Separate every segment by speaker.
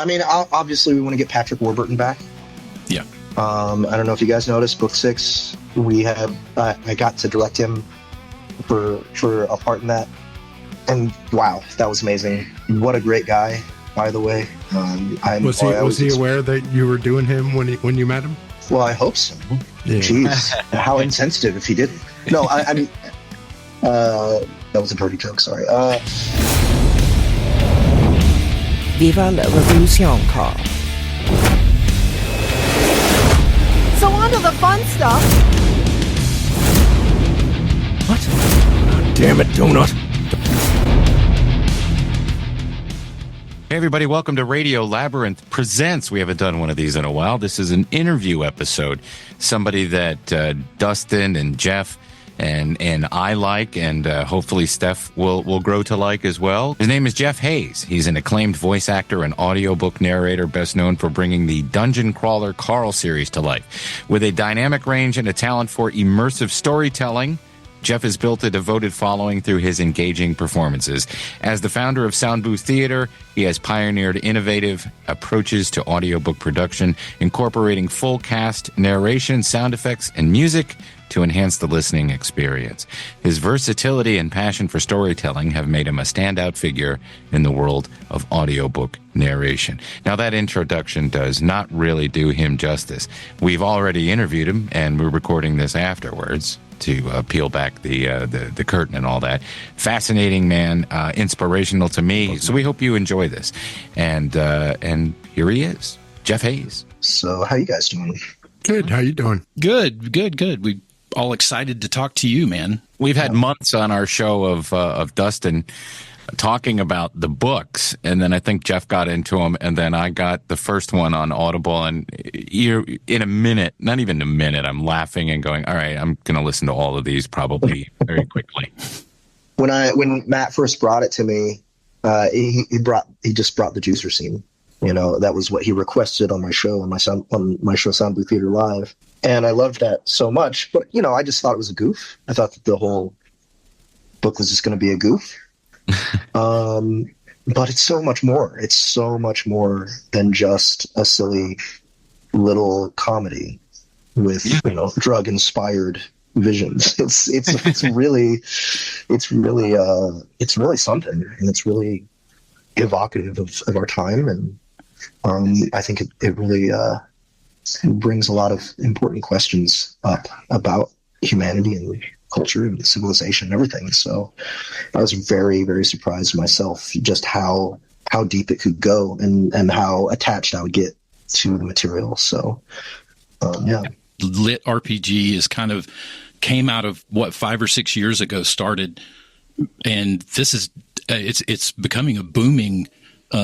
Speaker 1: I mean, obviously we want to get Patrick Warburton back.
Speaker 2: Yeah.
Speaker 1: I don't know if you guys noticed, book 6, we have I got to direct him for a part in that, and wow, that was amazing. What a great guy, by the way.
Speaker 3: Was he aware that you were doing him when you met him?
Speaker 1: Well, I hope so. Yeah. Jeez, how insensitive if he didn't. No, I mean, that was a dirty joke. Sorry.
Speaker 4: Viva la Revolution, Carl.
Speaker 5: So on to the fun stuff.
Speaker 3: What? Oh, damn it, Donut.
Speaker 2: Hey everybody, welcome to Radio Labyrinth Presents. We haven't done one of these in a while. This is an interview episode. Somebody that Dustin and Jeff and I like, and hopefully Steph will grow to like as well. His name is Jeff Hayes. He's an acclaimed voice actor and audiobook narrator, best known for bringing the Dungeon Crawler Carl series to life. With a dynamic range and a talent for immersive storytelling, Jeff has built a devoted following through his engaging performances. As the founder of Soundbooth Theater, he has pioneered innovative approaches to audiobook production, incorporating full cast, narration, sound effects, and music to enhance the listening experience. His versatility and passion for storytelling have made him a standout figure in the world of audiobook narration. Now, that introduction does not really do him justice. We've already interviewed him, and we're recording this afterwards to peel back the curtain and all that. Fascinating man, inspirational to me. So we hope you enjoy this. And here he is, Jeff Hayes.
Speaker 1: So how you guys doing?
Speaker 3: Good. How you doing?
Speaker 2: Good. We all excited to talk to you, man. We've had months on our show of Dustin talking about the books, and then I think Jeff got into them, and then I got the first one on Audible, and you're in a minute, not even a minute, I'm laughing and going, all right, I'm going to listen to all of these probably very quickly.
Speaker 1: When Matt first brought it to me, he just brought the juicer scene. You know, that was what he requested on my show, on my show Soundbooth Theater Live. And I loved that so much, but I just thought it was a goof. I thought that the whole book was just going to be a goof. But it's so much more. It's so much more than just a silly little comedy with drug-inspired visions. It's really something, and it's really evocative of our time, and I think it really brings a lot of important questions up about humanity and culture and civilization and everything. So I was very, very surprised myself just how deep it could go and how attached I would get to the material. So
Speaker 6: LitRPG is kind of came out of what 5 or 6 years ago started, and this is it's becoming a booming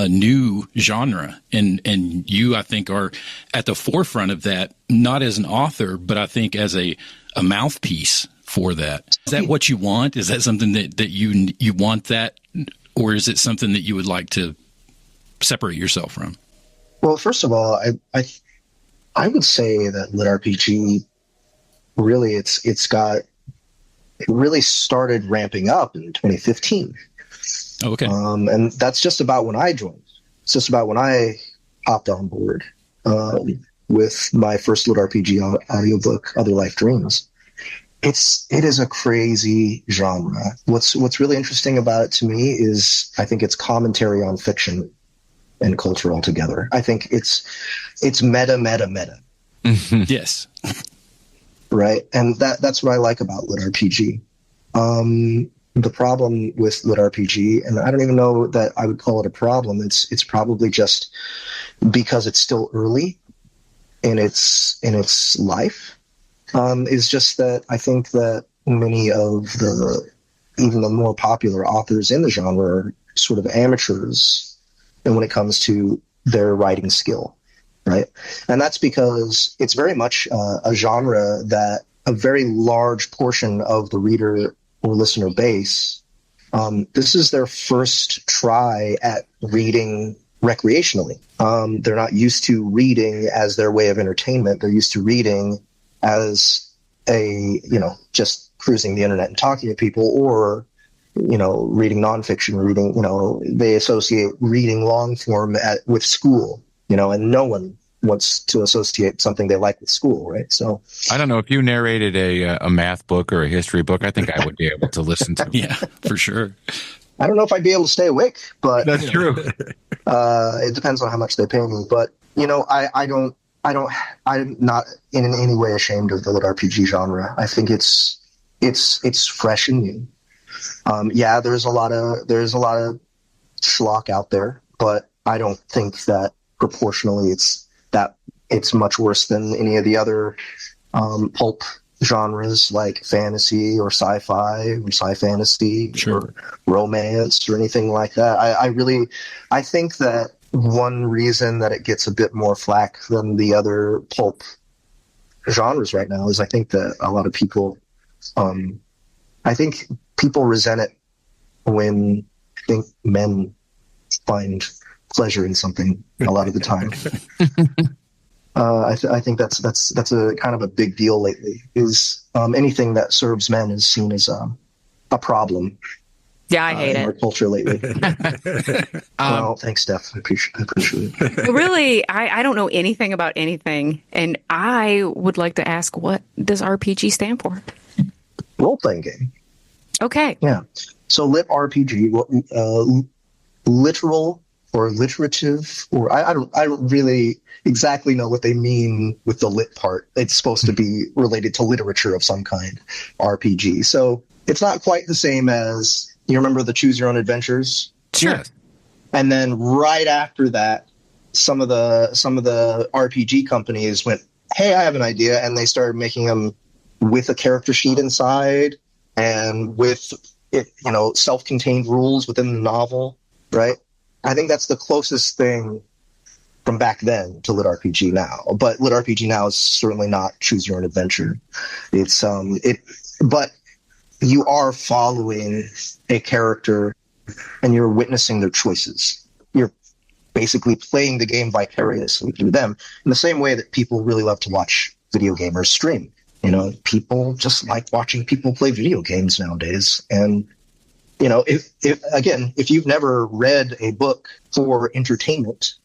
Speaker 6: new genre, and you, I think, are at the forefront of that, not as an author, but I think as a mouthpiece for that. Is that what you want? Is that something that you want that, or is it something that you would like to separate yourself from?
Speaker 1: Well, first of all, I would say that LitRPG really it really started ramping up in 2015.
Speaker 6: Oh, okay.
Speaker 1: And that's just about when I joined. It's just about when I hopped on board with my first LitRPG audiobook, Other Life Dreams. It is a crazy genre. What's really interesting about it to me is I think it's commentary on fiction and culture altogether. I think it's meta.
Speaker 6: Mm-hmm. Yes.
Speaker 1: Right. And that's what I like about LitRPG. The problem with LitRPG, and I don't even know that I would call it a problem. It's probably just because it's still early in its life. Is just that I think that many of even the more popular authors in the genre are sort of amateurs, and when it comes to their writing skill, right? And that's because it's very much a genre that a very large portion of the reader or listener base, this is their first try at reading recreationally. They're not used to reading as their way of entertainment. They're used to reading as just cruising the internet and talking to people, or reading nonfiction, they associate reading long form with school, and no one wants to associate something they like with school, right? So
Speaker 2: I don't know if you narrated a math book or a history book, I think I would be able to listen to.
Speaker 6: Yeah, for sure.
Speaker 1: I don't know if I'd be able to stay awake, but
Speaker 2: That's true.
Speaker 1: It depends on how much they pay me. But I'm not in any way ashamed of the LitRPG genre. I think it's fresh and new. There's a lot of schlock out there, but I don't think that proportionally it's much worse than any of the other pulp genres like fantasy or sci-fi or sci-fantasy or romance or anything like that. I think that one reason that it gets a bit more flack than the other pulp genres right now is I think that a lot of people resent it when men find pleasure in something a lot of the time. I think that's a kind of a big deal lately. Is anything that serves men is seen as a problem.
Speaker 7: Yeah, I hate
Speaker 1: in
Speaker 7: it.
Speaker 1: our culture lately. Well, thanks, Steph. I appreciate it.
Speaker 7: Really, I don't know anything about anything, and I would like to ask, what does RPG stand for?
Speaker 1: Role-playing game.
Speaker 7: Okay.
Speaker 1: Yeah. So LitRPG, literal or literative, or I don't really exactly know what they mean with the lit part. It's supposed to be related to literature of some kind, RPG. So it's not quite the same as, you remember the Choose Your Own Adventures?
Speaker 7: Sure.
Speaker 2: Yes.
Speaker 1: And then right after that, some of the RPG companies went, hey, I have an idea, and they started making them with a character sheet inside and with it, self-contained rules within the novel, right? I think that's the closest thing from back then to LitRPG now. But LitRPG now is certainly not Choose Your Own Adventure. It's but you are following a character and you're witnessing their choices. You're basically playing the game vicariously through them in the same way that people really love to watch video gamers stream. People just like watching people play video games nowadays. And if you've never read a book for entertainment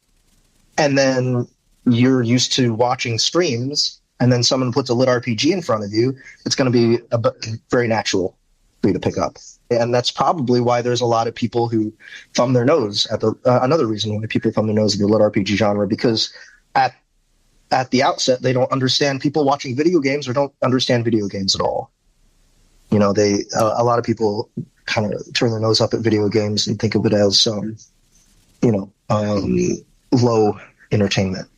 Speaker 1: and then you're used to watching streams and then someone puts a LitRPG in front of you, it's going to be very natural for you to pick up. And that's probably why there's a lot of people who thumb their nose at another reason why people thumb their nose at the LitRPG genre, because at the outset, they don't understand people watching video games or don't understand video games at all. A lot of people kind of turn their nose up at video games and think of it as, low entertainment.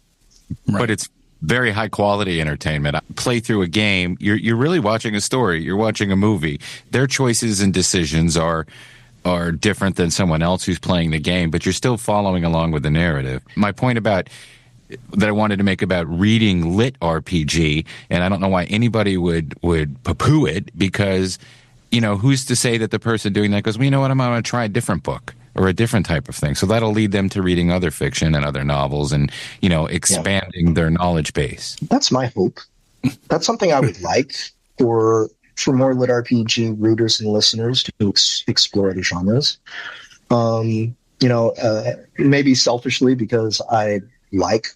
Speaker 2: Right. But it's very high quality entertainment. Play through a game, you're really watching a story. You're watching a movie. Their choices and decisions are different than someone else who's playing the game, but you're still following along with the narrative. My point that I wanted to make about reading LitRPG, and I don't know why anybody would poo-poo it, because who's to say that the person doing that goes, well, you know what, I'm going to try a different book or a different type of thing. So that'll lead them to reading other fiction and other novels and, expanding their knowledge base.
Speaker 1: That's my hope. That's something I would like for more LitRPG readers and listeners to explore other genres. Maybe selfishly, because I like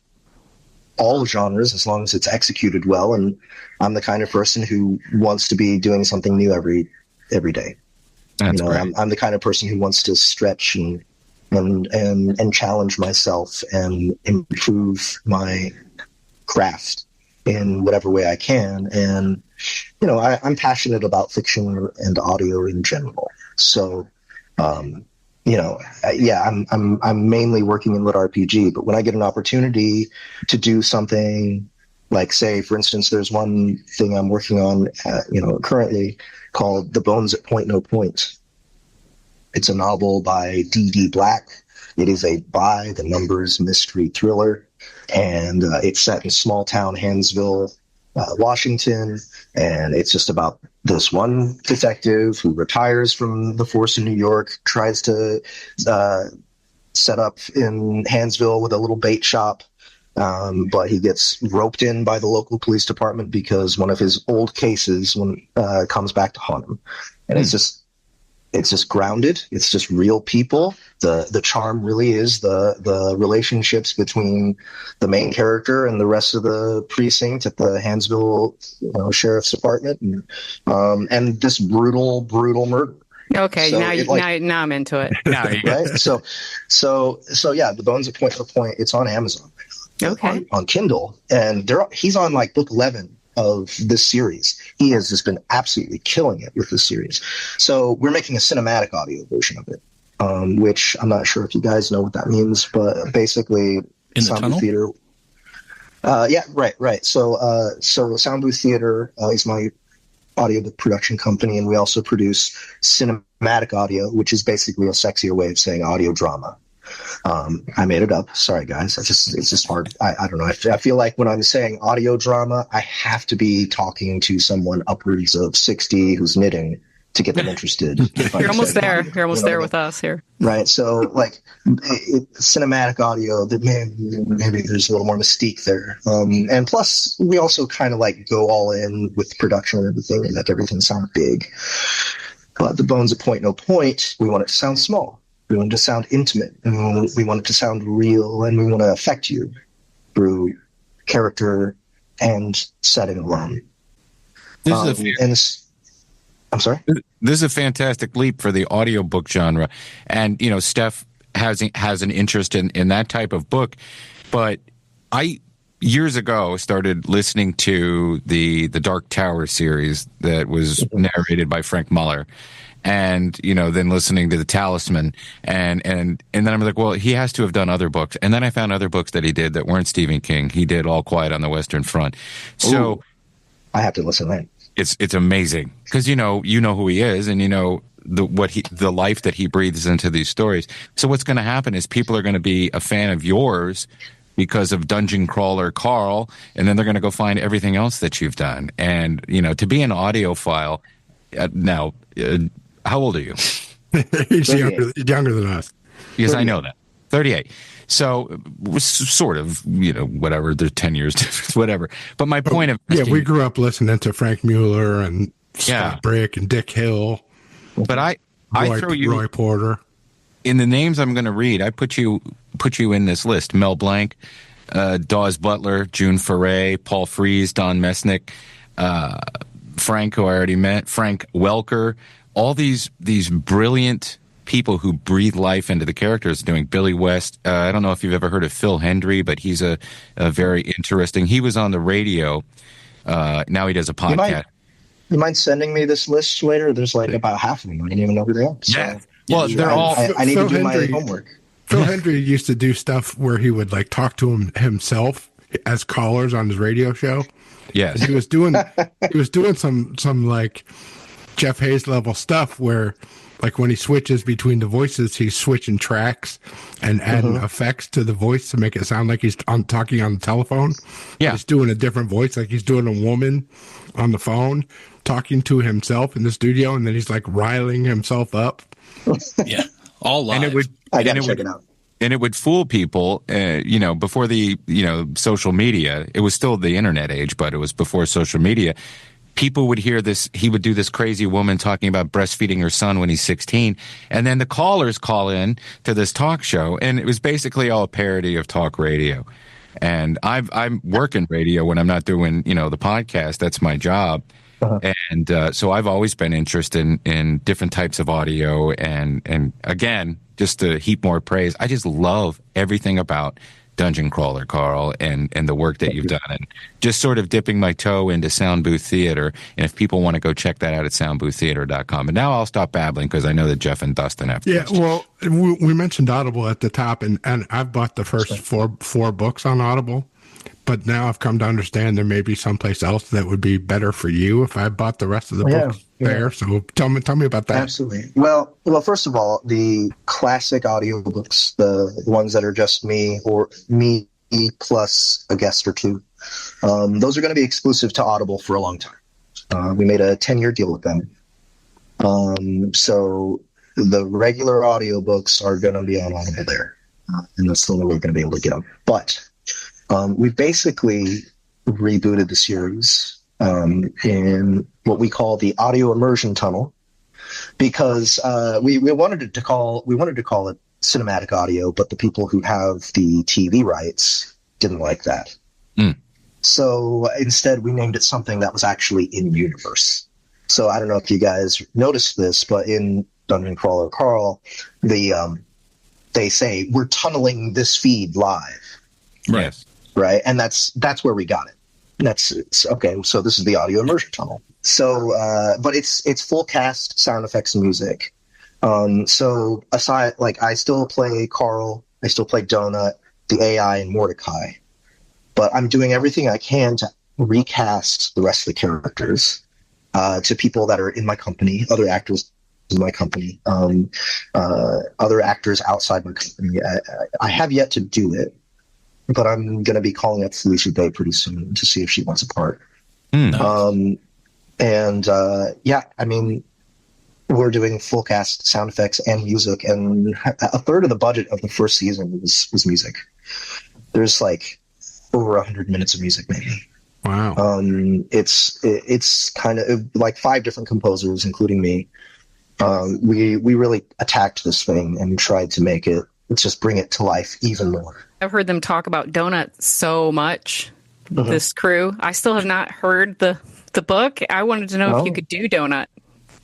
Speaker 1: all genres as long as it's executed well, and I'm the kind of person who wants to be doing something new every day.
Speaker 2: That's great.
Speaker 1: I'm the kind of person who wants to stretch and challenge myself and improve my craft in whatever way I can. And I'm passionate about fiction and audio in general. So I'm mainly working in LitRPG, but when I get an opportunity to do something like, say, for instance, there's one thing I'm working on, currently called The Bones at Point No Point. It's a novel by D.D. Black. It is a by the numbers mystery thriller, and it's set in small town Hansville, Washington, and it's just about this one detective who retires from the force in New York, tries to set up in Hansville with a little bait shop, but he gets roped in by the local police department because one of his old cases comes back to haunt him. And it's just It's just grounded. It's just real people. The charm really is the relationships between the main character and the rest of the precinct at the Hansville Sheriff's Department, and this brutal murder.
Speaker 7: Okay,
Speaker 1: So
Speaker 7: now I'm into it.
Speaker 1: Right? So yeah, The Bones of Point to Point. It's on Amazon.
Speaker 7: Okay.
Speaker 1: On Kindle, and he's on like book 11 of this series. He has just been absolutely killing it with this series. So we're making a cinematic audio version of it, which I'm not sure if you guys know what that means, but basically
Speaker 6: in the tunnel?
Speaker 1: Theater. Yeah, right. So Soundbooth Theater is my audiobook production company, and we also produce cinematic audio, which is basically a sexier way of saying audio drama. I made it up. Sorry, guys. It's just hard. I don't know. I feel like when I'm saying audio drama, I have to be talking to someone upwards of 60 who's knitting to get them interested.
Speaker 7: You're almost there. You're almost there with us here.
Speaker 1: Right. So, like, cinematic audio, maybe there's a little more mystique there. And plus, we also kind of like go all in with production and everything and make everything sound big. But The Bones of Point No Point, we want it to sound small. We want it to sound intimate, and we want it to sound real, and we want to affect you through character and setting alone. I'm sorry?
Speaker 2: This is a fantastic leap for the audiobook genre. And, Steph has an interest in that type of book. But I, years ago, started listening to the Dark Tower series that was narrated by Frank Muller. And, then listening to The Talisman. And then I'm like, well, he has to have done other books. And then I found other books that he did that weren't Stephen King. He did All Quiet on the Western Front. So
Speaker 1: ooh, I have to listen to that.
Speaker 2: It's amazing because you know who he is, and the life that he breathes into these stories. So what's going to happen is people are going to be a fan of yours because of Dungeon Crawler Carl, and then they're going to go find everything else that you've done. And to be an audiophile now. How old are you?
Speaker 3: He's younger than us.
Speaker 2: Yes, I know that. 38. So sort of, whatever. There's 10 years difference, whatever. But my point of
Speaker 3: we grew up listening to Frank Mueller and Scott Brick and Dick Hill.
Speaker 2: But I throw you
Speaker 3: Roy Porter.
Speaker 2: In the names I'm going to read. I put you in this list: Mel Blanc, Dawes Butler, June Foray, Paul Frees, Don Mesnick, Frank, who I already met, Frank Welker. All these brilliant people who breathe life into the characters doing Billy West. I don't know if you've ever heard of Phil Hendry, but he's a very interesting. He was on the radio. Now he does a podcast.
Speaker 1: You mind sending me this list later? There's like about half of them. I didn't even know who they are. So,
Speaker 2: yeah. Well, they're all.
Speaker 1: I need to do my homework.
Speaker 3: Phil Hendry used to do stuff where he would like talk to himself as callers on his radio show.
Speaker 2: Yes,
Speaker 3: and he was doing some like Jeff Hayes level stuff where, like, when he switches between the voices, he's switching tracks and adding effects to the voice to make it sound like he's talking on the telephone.
Speaker 2: Yeah,
Speaker 3: he's doing a different voice, like he's doing a woman on the phone talking to himself in the studio, and then he's like riling himself up.
Speaker 6: Yeah, all live.
Speaker 2: And
Speaker 1: I gotta check it out.
Speaker 2: And it would fool people, before the, social media. It was still the internet age, but it was before social media. People would hear this. He would do this crazy woman talking about breastfeeding her son when he's 16. And then the callers call in to this talk show. And it was basically all a parody of talk radio. And I'm working radio when I'm not doing, the podcast. That's my job. And so I've always been interested in different types of audio. And again, just to heap more praise, I just love everything about Dungeon Crawler, Carl, and the work that you've done, and just sort of dipping my toe into Soundbooth Theater. And if people want to go check that out at soundbooththeater.com. And now I'll stop babbling because I know that Jeff and Dustin have.
Speaker 3: Yeah, well, we mentioned Audible at the top, and I've bought the first four books on Audible. But now I've come to understand there may be someplace else that would be better for you if I bought the rest of the books there. So tell me about that.
Speaker 1: Absolutely. Well, first of all, the classic audiobooks, the ones that are just me or me plus a guest or two, those are going to be exclusive to Audible for a long time. We made a 10-year deal with them. So the regular audiobooks are going to be on Audible there. And that's the only way we're going to be able to get them. But we basically rebooted the series in what we call the audio immersion tunnel, because we wanted to call it cinematic audio, but the people who have the TV rights didn't like that. So instead, we named it something that was actually in universe. So I don't know if you guys noticed this, but in Dungeon Crawler Carl, they say we're tunneling this feed live,
Speaker 2: Right.
Speaker 1: right, and that's where we got it. It's okay. So this is the audio immersion tunnel. So, but it's full cast sound effects and music. So aside, like, I still play Carl, I still play Donut, the AI, and Mordecai, but I'm doing everything I can to recast the rest of the characters to people that are in my company, other actors in my company, other actors outside my company. I have yet to do it, but I'm going to be calling up Felicia Day pretty soon to see if she wants a part.
Speaker 2: Nice.
Speaker 1: Yeah, I mean, we're doing full cast sound effects and music, and a third of the budget of the first season was music. There's like over 100 minutes of music, maybe.
Speaker 3: Wow.
Speaker 1: It's kind of like 5 different composers, including me. We really attacked this thing and tried to make it, just bring it to life even more.
Speaker 7: I've heard them talk about Donut so much, this crew. I still have not heard the book. I wanted to know if you could do Donut.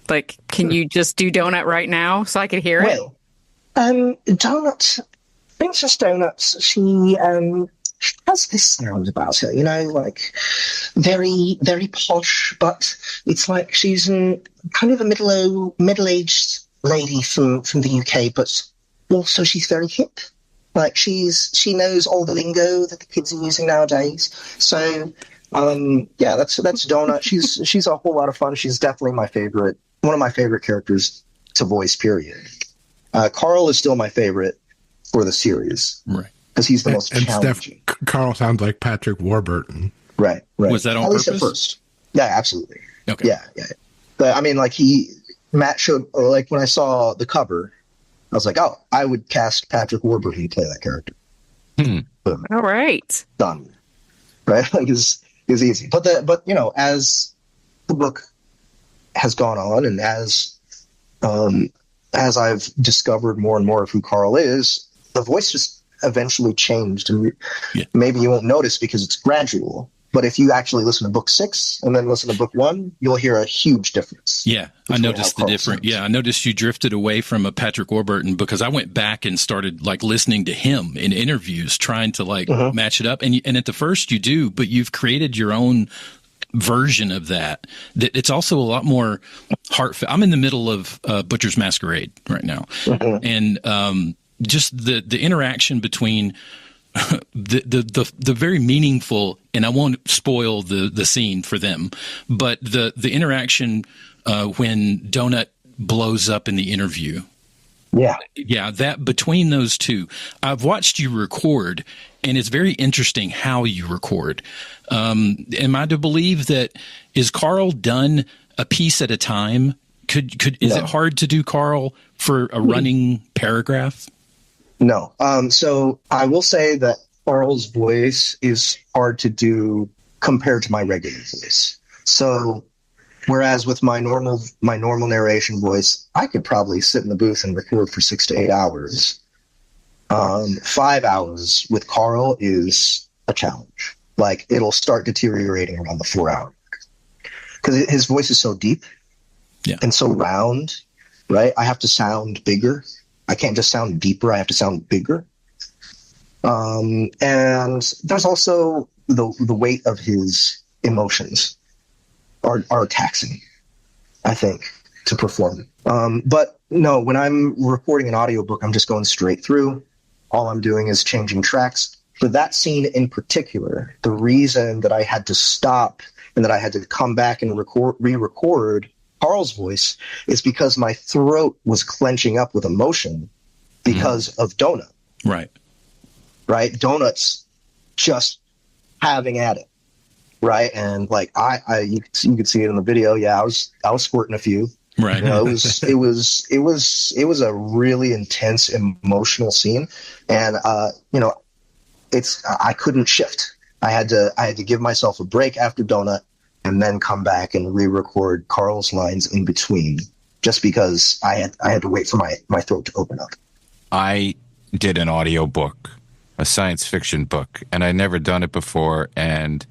Speaker 7: Like, can you just do Donut right now so I could hear it?
Speaker 1: Well, Donut, Princess Donuts, she has this sound about her, you know, like very, very posh, but it's like she's kind of a middle-aged lady from the UK, but also she's very hip. Like she knows all the lingo that the kids are using nowadays. So, yeah, that's Donut. She's a whole lot of fun. She's definitely one of my favorite characters to voice, period. Carl is still my favorite for the series.
Speaker 6: Right.
Speaker 1: Because he's the most challenging.
Speaker 3: Carl sounds like Patrick Warburton.
Speaker 1: Right.
Speaker 6: Was that on purpose?
Speaker 1: At least at first. Yeah, absolutely.
Speaker 6: Okay.
Speaker 1: Yeah. But I mean, like Matt showed, or like when I saw the cover, I was like, oh, I would cast Patrick Warburton to play that character. Boom.
Speaker 7: All right.
Speaker 1: Done. Right? Like is easy. But you know, as the book has gone on, and as I've discovered more and more of who Carl is, the voice just eventually changed, and maybe you won't notice because it's gradual. But if you actually listen to book 6 and then listen to book 1, you'll hear a huge difference.
Speaker 6: Yeah, I noticed the difference. Yeah, I noticed you drifted away from a Patrick Warburton because I went back and started like listening to him in interviews, trying to like match it up. And at the first you do, but you've created your own version of that. It's also a lot more heartfelt. I'm in the middle of Butcher's Masquerade right now, and just the interaction between the very meaningful, and I won't spoil the scene for them, but the interaction when Donut blows up in the interview. Yeah, that between those two, I've watched you record, and it's very interesting how you record. Am I to believe that is Carl done a piece at a time? Is it hard to do Carl for a running paragraph?
Speaker 1: No. So I will say that Carl's voice is hard to do compared to my regular voice. So whereas with my normal narration voice, I could probably sit in the booth and record for 6 to 8 hours. 5 hours with Carl is a challenge. Like, it'll start deteriorating around the 4 hour mark. Because his voice is so deep and so round, right? I have to sound bigger. I can't just sound deeper. I have to sound bigger. And there's also the weight of his emotions are taxing, I think, to perform. But no, when I'm recording an audiobook, I'm just going straight through. All I'm doing is changing tracks. For that scene in particular, the reason that I had to stop and that I had to come back and re-record Carl's voice is because my throat was clenching up with emotion because of Donut.
Speaker 6: Right.
Speaker 1: Donut's just having at it. Right. And like you could see it in the video. Yeah, I was squirting a few.
Speaker 6: Right.
Speaker 1: You know, it was a really intense emotional scene. And you know, I couldn't shift. I had to give myself a break after Donut and then come back and re-record Carl's lines in between just because I had to wait for my throat to open up.
Speaker 2: I did an audiobook, a science fiction book, and I'd never done it before. And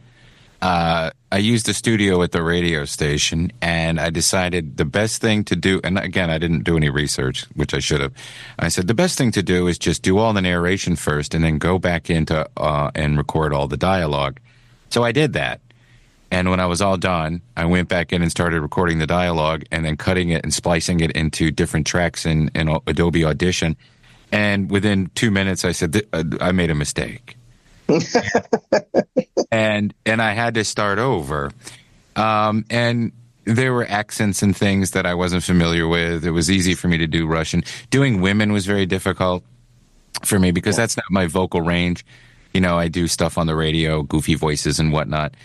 Speaker 2: I used a studio at the radio station, and I decided the best thing to do, and again, I didn't do any research, which I should have. I said, the best thing to do is just do all the narration first and then go back into and record all the dialogue. So I did that. And when I was all done, I went back in and started recording the dialogue and then cutting it and splicing it into different tracks in Adobe Audition. And within 2 minutes, I said, I made a mistake. and I had to start over. And there were accents and things that I wasn't familiar with. It was easy for me to do Russian. Doing women was very difficult for me because that's not my vocal range. You know, I do stuff on the radio, goofy voices and whatnot.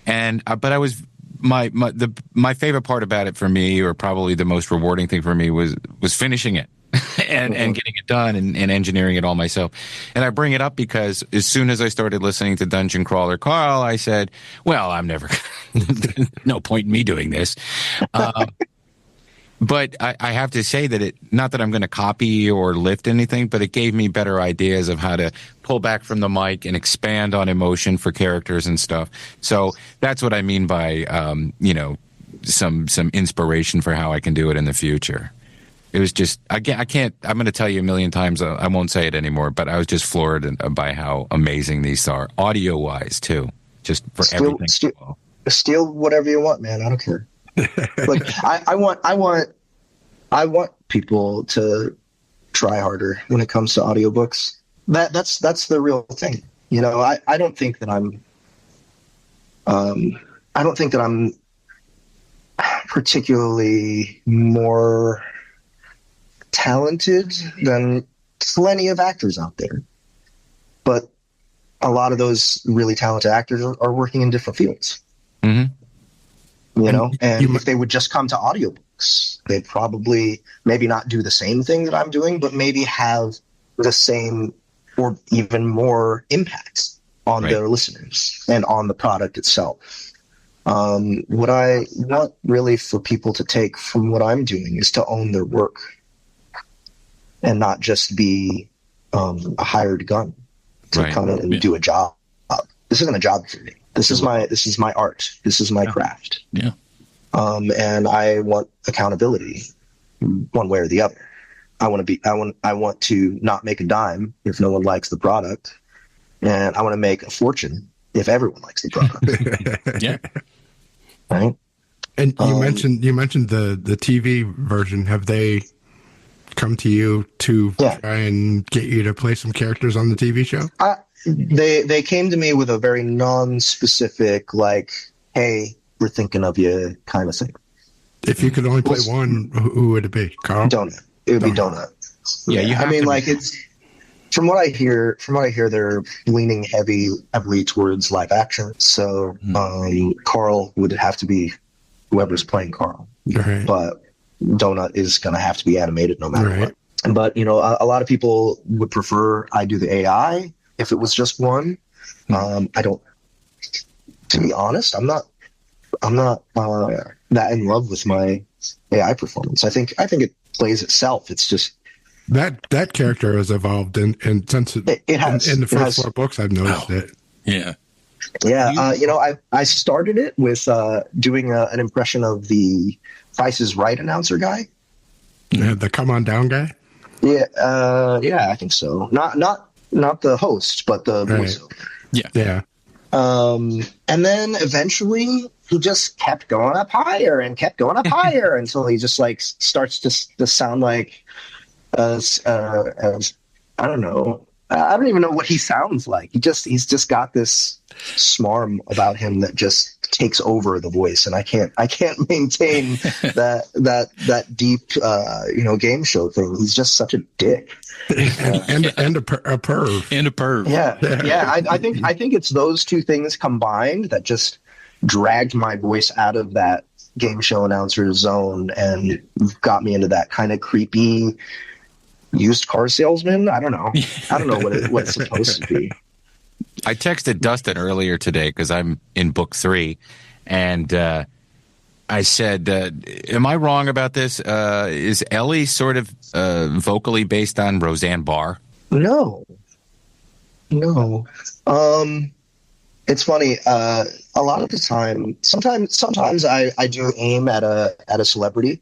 Speaker 2: And but I was my favorite part about it for me, or probably the most rewarding thing for me, was finishing it and getting it done and engineering it all myself. And I bring it up because as soon as I started listening to Dungeon Crawler Carl, I said, well, I'm never no point in me doing this. But I have to say that not that I'm going to copy or lift anything, but it gave me better ideas of how to pull back from the mic and expand on emotion for characters and stuff. So that's what I mean by, some inspiration for how I can do it in the future. It was just, I can't, I'm going to tell you a million times, I won't say it anymore, but I was just floored by how amazing these are, audio-wise, too, just for everything.
Speaker 1: Steal whatever you want, man. I don't care. Look, I want people to try harder when it comes to audiobooks. That's the real thing. You know, I don't think that I'm particularly more talented than plenty of actors out there. But a lot of those really talented actors are working in different fields. Mm-hmm. You know, and if they would just come to audiobooks, they'd probably maybe not do the same thing that I'm doing, but maybe have the same or even more impact on their listeners and on the product itself. What I want really for people to take from what I'm doing is to own their work and not just be a hired gun to come in and do a job. This isn't a job for me. This is my art. This is my craft.
Speaker 6: Yeah.
Speaker 1: And I want accountability one way or the other. I want to not make a dime if no one likes the product. And I want to make a fortune if everyone likes the product.
Speaker 6: Yeah.
Speaker 1: Right.
Speaker 3: And you mentioned the TV version. Have they come to you to try and get you to play some characters on the TV show?
Speaker 1: They came to me with a very non-specific, like, hey, we're thinking of you kind of thing.
Speaker 3: If you could only play one, who would it be? Carl?
Speaker 1: Donut. It would be Donut.
Speaker 2: Yeah,
Speaker 1: I mean, like, it's from what I hear, they're leaning heavily towards live action. So Carl would have to be whoever's playing Carl.
Speaker 3: Right.
Speaker 1: But Donut is going to have to be animated no matter what. But, you know, a lot of people would prefer I do the AI if it was just one. I don't, to be honest, I'm not that in love with my AI performance. I think it plays itself. It's just
Speaker 3: that character has evolved and since it has in the first 4 books I've noticed it.
Speaker 6: Yeah.
Speaker 1: Yeah. I started it with doing an impression of the Price is Right announcer guy.
Speaker 3: Yeah, the Come On Down guy.
Speaker 1: Yeah. I think so. Not the host, but the voiceover.
Speaker 3: Yeah.
Speaker 1: And then eventually he just kept going up higher and kept going up higher until he just like starts to sound like as I don't know. I don't even know what he sounds like. He's just got this smarm about him that just takes over the voice, and I can't maintain that deep game show thing. He's just such a dick.
Speaker 3: and a perv.
Speaker 6: And a perv.
Speaker 1: Yeah. I think it's those two things combined that just dragged my voice out of that game show announcer zone and got me into that kind of creepy used car salesman. I don't know what it's supposed to be.
Speaker 2: I texted Dustin earlier today because I'm in book 3, and I said, am I wrong about this? Is Ellie sort of vocally based on Roseanne Barr?
Speaker 1: No. It's funny. A lot of the time, sometimes I do aim at a celebrity,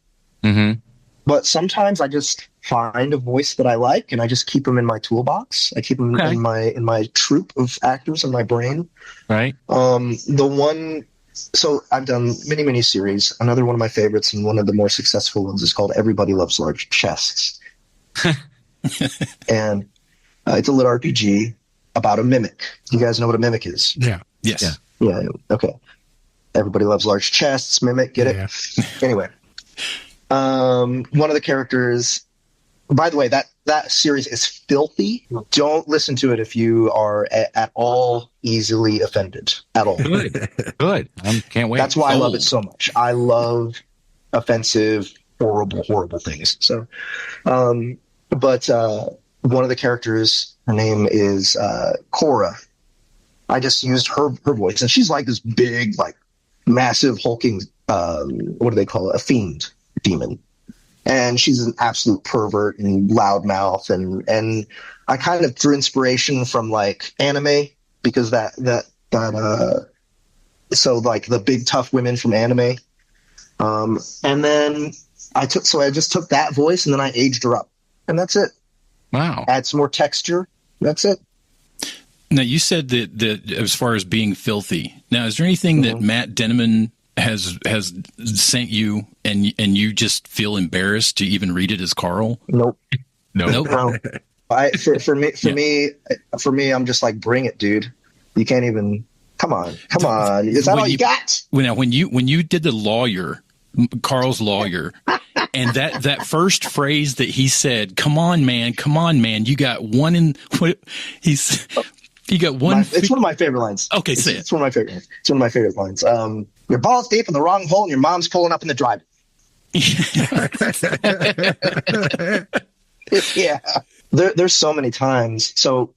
Speaker 1: but sometimes I just find a voice that I like and I just keep them in my toolbox. I keep them in my troupe of actors in my brain.
Speaker 2: Right.
Speaker 1: So I've done many series. Another one of my favorites and one of the more successful ones is called Everybody Loves Large Chests. And it's a lit RPG about a mimic. You guys know what a mimic is?
Speaker 3: Yeah.
Speaker 6: Yes.
Speaker 1: Yeah. Okay. Everybody Loves Large Chests. Mimic. Get it? Yeah. Anyway, one of the characters. By the way, that series is filthy. Don't listen to it if you are at all easily offended at all.
Speaker 2: Good. Can't wait.
Speaker 1: That's why I love it so much. I love offensive, horrible things. So, but one of the characters, her name is Cora. I just used her voice, and she's like this big, like massive hulking. What do they call it? A fiend demon. And she's an absolute pervert and loudmouth, and I kind of drew inspiration from like anime because so like the big tough women from anime, and then I just took that voice and then I aged her up, and that's it.
Speaker 2: Wow.
Speaker 1: Add some more texture. That's it.
Speaker 6: Now you said that as far as being filthy. Now, is there anything that Matt Dinniman has sent you and you just feel embarrassed to even read it as Carl?
Speaker 1: Nope.
Speaker 6: No.
Speaker 1: For me, I'm just like, bring it, dude. You can't even. Come on. Is that all you got?
Speaker 6: Now, when you did the lawyer, Carl's lawyer, and that first phrase that he said, "Come on, man, you got one in." What he's. You got one.
Speaker 1: It's one of my favorite lines.
Speaker 6: Okay, say it.
Speaker 1: It's one of my favorite. It's one of my favorite lines. Your ball's deep in the wrong hole, and your mom's pulling up in the driveway. Yeah, there's so many times. So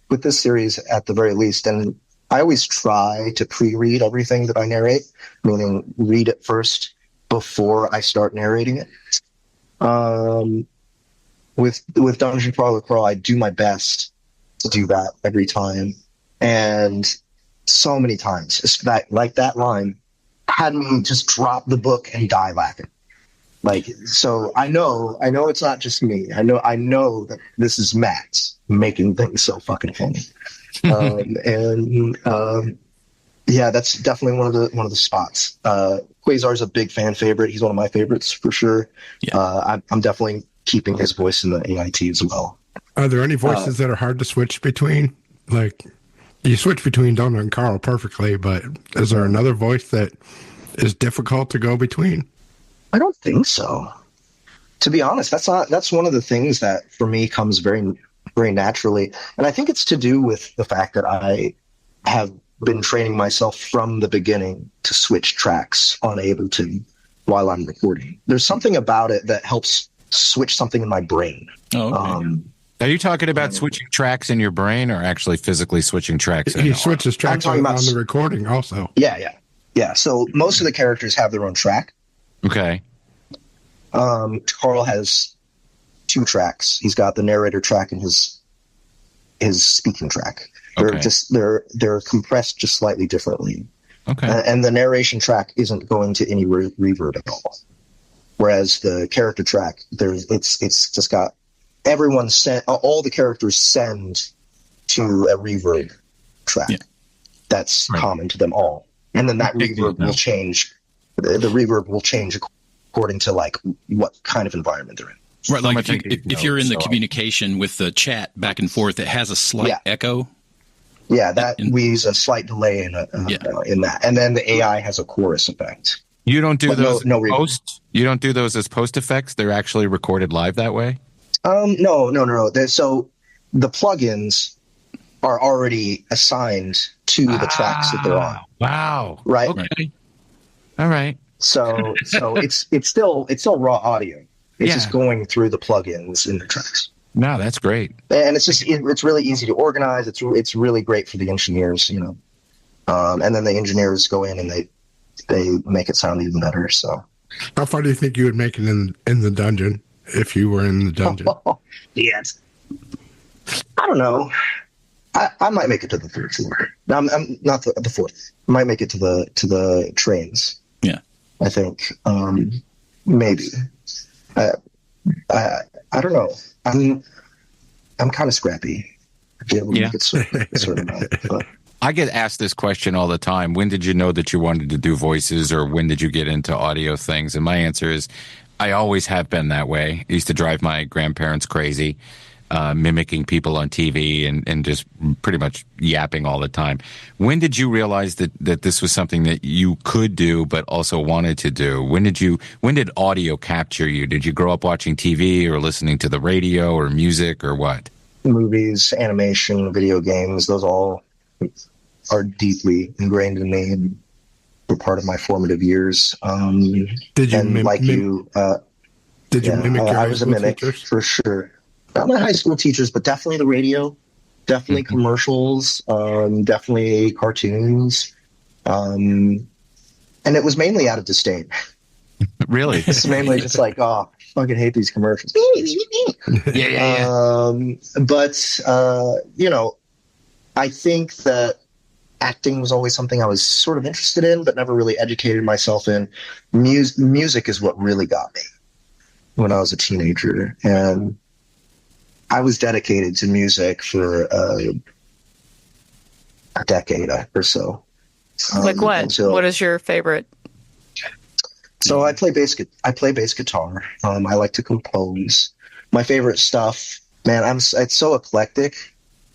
Speaker 1: with this series, at the very least, and I always try to pre-read everything that I narrate, meaning read it first before I start narrating it. With Dungeon Crawler Crawl, I do my best to do that every time, and so many times, like that line had me just drop the book and die laughing. Like, so I know it's not just me. I know that this is Matt making things so fucking funny. Yeah, that's definitely one of the spots. Quasar's a big fan favorite. He's one of my favorites for sure. Yeah. I'm definitely keeping his voice in the AIT as well.
Speaker 3: Are there any voices that are hard to switch between? Like, you switch between Donut and Carl perfectly, but is there another voice that is difficult to go between?
Speaker 1: I don't think so. To be honest, that's one of the things that for me comes very, very naturally. And I think it's to do with the fact that I have been training myself from the beginning to switch tracks on Ableton while I'm recording. There's something about it that helps switch something in my brain.
Speaker 6: Oh, okay.
Speaker 2: Are you talking about switching tracks in your brain or actually physically switching tracks?
Speaker 3: He switches tracks on the recording also.
Speaker 1: Yeah. So most of the characters have their own track.
Speaker 2: Okay.
Speaker 1: Carl has 2 tracks. He's got the narrator track and his speaking track. They're compressed just slightly differently.
Speaker 2: Okay.
Speaker 1: And the narration track isn't going to any reverb at all. Whereas the character track, it's just got all the characters send to a reverb track. Yeah. That's common to them all. And then that reverb will change. The reverb will change according to like what kind of environment they're in.
Speaker 6: Right, like if you're in the communication with the chat back and forth, it has a slight echo.
Speaker 1: Yeah, we use a slight delay in that, and then the AI has a chorus effect.
Speaker 2: You don't do those post. You don't do those as post effects. They're actually recorded live that way.
Speaker 1: No. So the plugins are already assigned to the tracks that they're on.
Speaker 2: Wow.
Speaker 1: Right.
Speaker 2: Okay. All right.
Speaker 1: So it's still raw audio. It's just going through the plugins in the tracks.
Speaker 2: No, that's great.
Speaker 1: And it's really easy to organize. It's really great for the engineers, and then the engineers go in and they make it sound even better. So,
Speaker 3: how far do you think you would make it in the dungeon if you were in the dungeon?
Speaker 1: Yes. I don't know. I might make it to the third floor. No, I'm not the fourth. I might make it to the trains.
Speaker 6: Yeah,
Speaker 1: I think maybe. I don't know. I'm kind of scrappy. I'd be able to make it certain amount, but.
Speaker 2: I get asked this question all the time. When did you know that you wanted to do voices, or when did you get into audio things? And my answer is, I always have been that way. I used to drive my grandparents crazy, mimicking people on TV and just pretty much yapping all the time. When did you realize that this was something that you could do but also wanted to do? When did audio capture you? Did you grow up watching TV or listening to the radio or music or what?
Speaker 1: Movies, animation, video games, those all are deeply ingrained in me and were part of my formative years.
Speaker 3: Did you
Speaker 1: mimic your
Speaker 3: high
Speaker 1: I was a
Speaker 3: school
Speaker 1: mimic
Speaker 3: teachers?
Speaker 1: for sure. Not my high school teachers, but definitely the radio, definitely commercials, definitely cartoons. And it was mainly out of disdain.
Speaker 2: Really?
Speaker 1: It's mainly just like, oh, I fucking hate these commercials.
Speaker 2: Yeah.
Speaker 1: But, I think that acting was always something I was sort of interested in, but never really educated myself in. Music is what really got me when I was a teenager. And I was dedicated to music for a decade or so.
Speaker 7: Like what? What is your favorite?
Speaker 1: So I play bass guitar. I like to compose. My favorite stuff, man, it's so eclectic.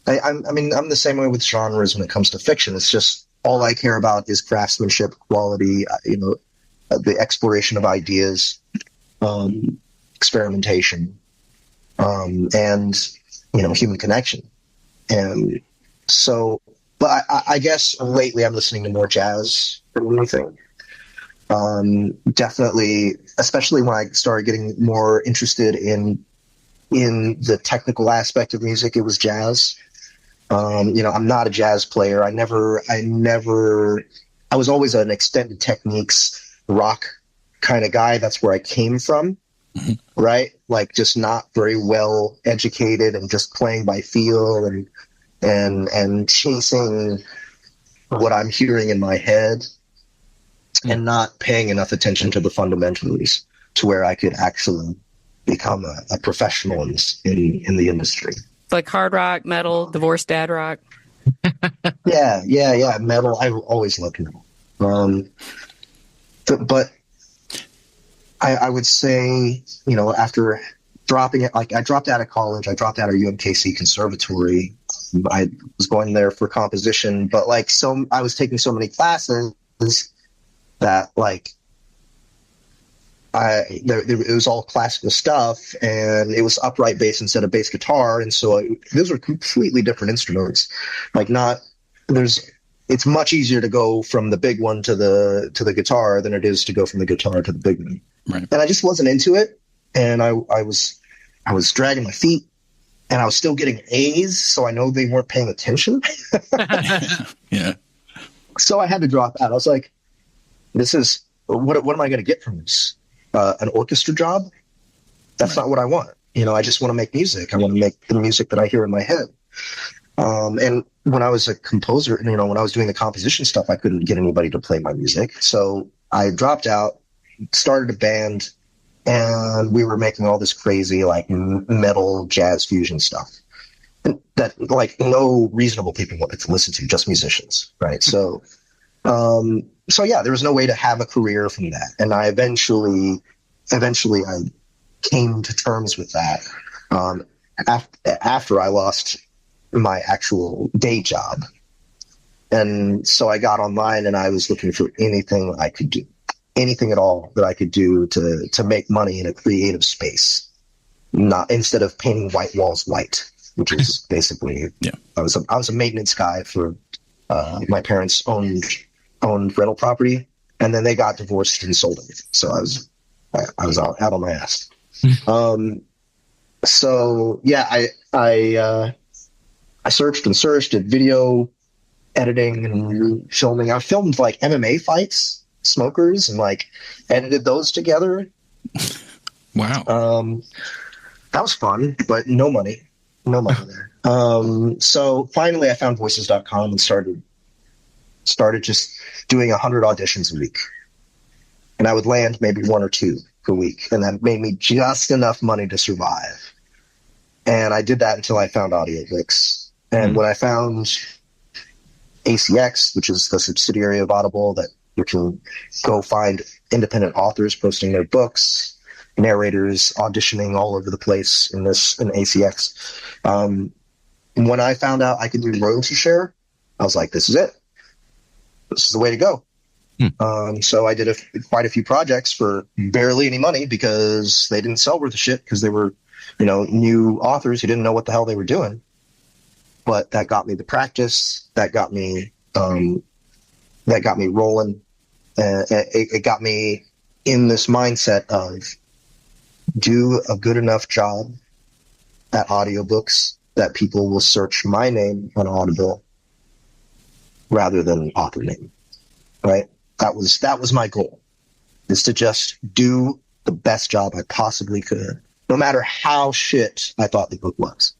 Speaker 1: I'm the same way with genres when it comes to fiction. It's just all I care about is craftsmanship, quality, the exploration of ideas, experimentation, and human connection. And so, but I guess lately I'm listening to more jazz than anything. Definitely, especially when I started getting more interested in the technical aspect of music, it was jazz. I'm not a jazz player. I was always an extended techniques rock kind of guy. That's where I came from, right? Like just not very well educated and just playing by feel and chasing what I'm hearing in my head and not paying enough attention to the fundamentals to where I could actually become a professional in the industry.
Speaker 7: Like hard rock, metal, divorced dad rock.
Speaker 1: Yeah. Metal. I always loved metal. But I would say, after dropping it, like I dropped out of college, I dropped out of UMKC Conservatory. I was going there for composition, but I was taking so many classes that it was all classical stuff, and it was upright bass instead of bass guitar, and so those are completely different instruments. It's much easier to go from the big one to the guitar than it is to go from the guitar to the big one.
Speaker 6: Right. And
Speaker 1: I just wasn't into it, and I was dragging my feet, and I was still getting A's, so I know they weren't paying attention.
Speaker 6: Yeah.
Speaker 1: So I had to drop out. I was like, "This is what am I going to get from this? An orchestra job? That's not what I want. I just want to make music. I want to make the music that I hear in my head." And when I was a composer, when I was doing the composition stuff, I couldn't get anybody to play my music. So I dropped out, started a band, and we were making all this crazy metal jazz fusion stuff that no reasonable people wanted to listen to, just musicians, right? So yeah, there was no way to have a career from that. And I eventually I came to terms with that after I lost my actual day job. And so I got online and I was looking for anything I could do, anything at all that I could do to make money in a creative space, not instead of painting white walls white, which is basically, I was a maintenance guy for my parents owned rental property, and then they got divorced and sold it. So I was out on my ass. So yeah, I searched and searched, did video editing and filming. I filmed MMA fights smokers and like edited those together.
Speaker 6: Wow.
Speaker 1: That was fun, but no money there. So finally I found voices.com and started just doing 100 auditions a week. And I would land maybe 1 or 2 per week. And that made me just enough money to survive. And I did that until I found audiobooks. And when I found ACX, which is the subsidiary of Audible, that you can go find independent authors posting their books, narrators auditioning all over the place in ACX. When I found out I could do royalty share, I was like, this is it. This is the way to go. So I did quite a few projects for barely any money because they didn't sell worth of shit because they were, new authors who didn't know what the hell they were doing. But that got me the practice. That got me rolling. It got me in this mindset of do a good enough job at audiobooks that people will search my name on Audible rather than author name. Right? That was my goal, is to just do the best job I possibly could, no matter how shit I thought the book was.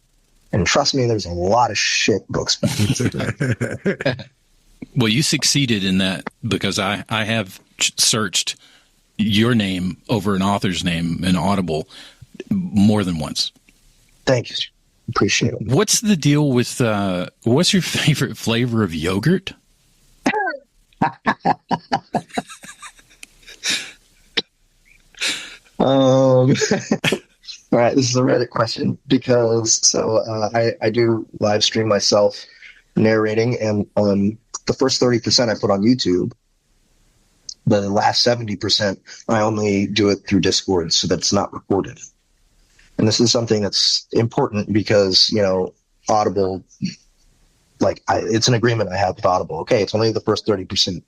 Speaker 1: And trust me, there's a lot of shit books.
Speaker 6: Well, you succeeded in that because I have searched your name over an author's name in Audible more than once.
Speaker 1: Thank you. Appreciate it.
Speaker 6: What's the deal with, what's your favorite flavor of yogurt?
Speaker 1: All right, this is a Reddit question because I do live stream myself narrating, and the first 30% I put on YouTube. The last 70% I only do it through Discord so that it's not recorded. And this is something that's important because Audible, it's an agreement I have with Audible. Okay, it's only the first 30%.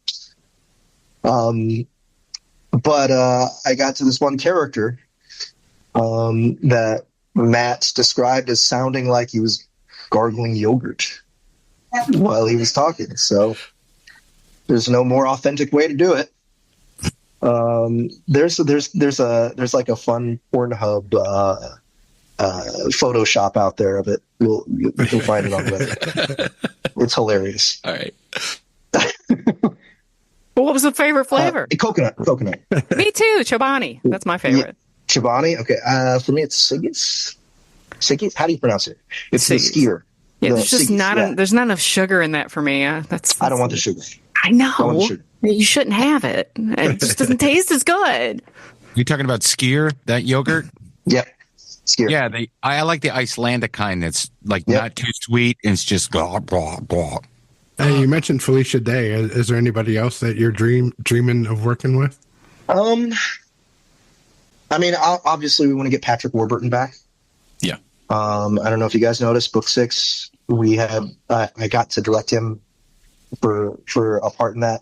Speaker 1: But I got to this one character that Matt described as sounding like he was gargling yogurt while he was talking. So there's no more authentic way to do it. There's like a fun Pornhub Photoshop out there of it. You can find it on Reddit. It's hilarious.
Speaker 6: All right.
Speaker 7: What was the favorite flavor?
Speaker 1: Coconut.
Speaker 7: Me too, Chobani. That's my favorite.
Speaker 1: Chobani? Okay. For me, it's Sigis. Sigis? How do you pronounce it? It's the skier.
Speaker 7: Yeah, there's just there's not enough sugar in that for me.
Speaker 1: I don't want the sugar.
Speaker 7: I know. You shouldn't have it. It just doesn't taste as good.
Speaker 2: You talking about skier, that yogurt?
Speaker 1: Yep. Skier.
Speaker 2: Yeah, I like the Icelandic kind that's not too sweet, and it's just blah, blah, blah.
Speaker 3: Hey, you mentioned Felicia Day. Is there anybody else that you're dreaming of working with?
Speaker 1: I mean, obviously we want to get Patrick Warburton back.
Speaker 6: Yeah.
Speaker 1: I don't know if you guys noticed, book 6, we had I got to direct him for a part in that,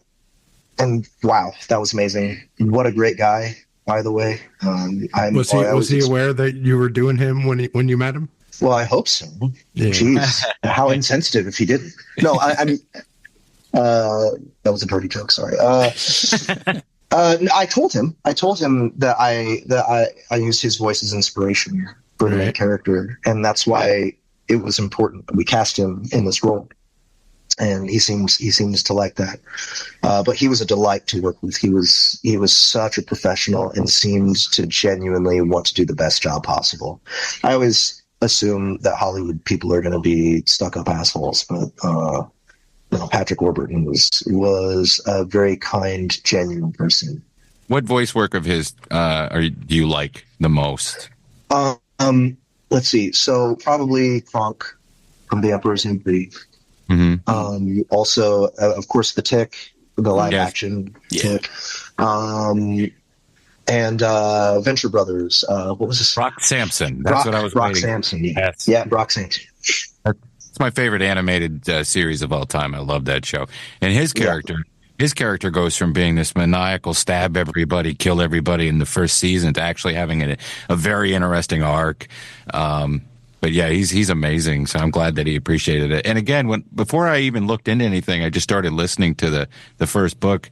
Speaker 1: and wow, that was amazing. What a great guy, by the way.
Speaker 3: Was he aware that you were doing him when you met him?
Speaker 1: Well, I hope so. Yeah. Jeez, how insensitive if he didn't. No, I mean, that was a dirty joke. Sorry. I told him that I used his voice as inspiration for the main character, and that's why it was important that we cast him in this role. And he seems to like that. But he was a delight to work with. He was such a professional and seemed to genuinely want to do the best job possible. I always assume that Hollywood people are going to be stuck-up assholes, but Patrick Warburton was a very kind, genuine person.
Speaker 2: What voice work of his do you like the most?
Speaker 1: Let's see. So probably Kronk from The Emperor's New Grief.
Speaker 2: Mm-hmm.
Speaker 1: Also, of course, the Tick, the live action Tick. And Venture Brothers. What was this?
Speaker 2: Brock Sampson. That's what I was
Speaker 1: Brock
Speaker 2: waiting.
Speaker 1: Sampson. Yeah, Brock Sampson.
Speaker 2: It's my favorite animated series of all time. I love that show. And his character goes from being this maniacal, stab everybody, kill everybody in the first season to actually having a very interesting arc. But yeah, he's amazing. So I'm glad that he appreciated it. And again, before I even looked into anything, I just started listening to the first book.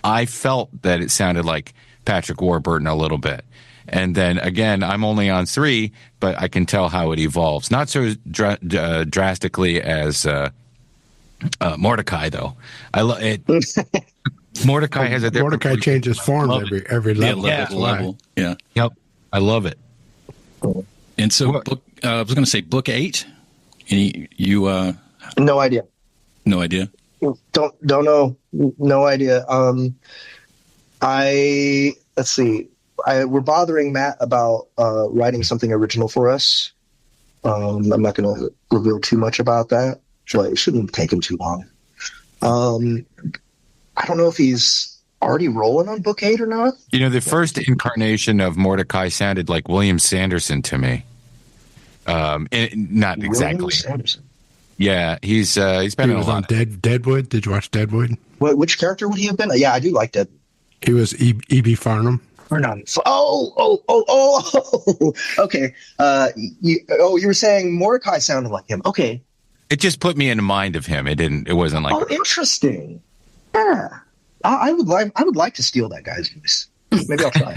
Speaker 2: I felt that it sounded like Patrick Warburton a little bit. And then again, I'm only on 3, but I can tell how it evolves. Not so drastically as Mordecai, though. I love it. Mordecai has a different.
Speaker 3: Mordecai changes form every level.
Speaker 6: Level. Yeah.
Speaker 2: Yep. I love it.
Speaker 6: And so, I was going to say book 8. You
Speaker 1: No idea.
Speaker 6: No idea.
Speaker 1: Don't know. No idea. Let's see. We're bothering Matt about writing something original for us. I'm not going to reveal too much about that. But it shouldn't take him too long. I don't know if he's already rolling on book 8 or not.
Speaker 2: You know, the first incarnation of Mordecai sounded like William Sanderson to me. Not exactly.
Speaker 1: William Sanderson.
Speaker 2: Yeah, he's been in a lot.
Speaker 3: Deadwood. Did you watch Deadwood?
Speaker 1: Which character would he have been? Yeah, I do like Dead.
Speaker 3: He was E.B. Farnham.
Speaker 1: Or not. Oh. Okay. You were saying Mordecai sounded like him. Okay.
Speaker 2: It just put me in mind of him. It wasn't like.
Speaker 1: Oh, interesting. Yeah. I would like to steal that guy's voice. Maybe I'll try.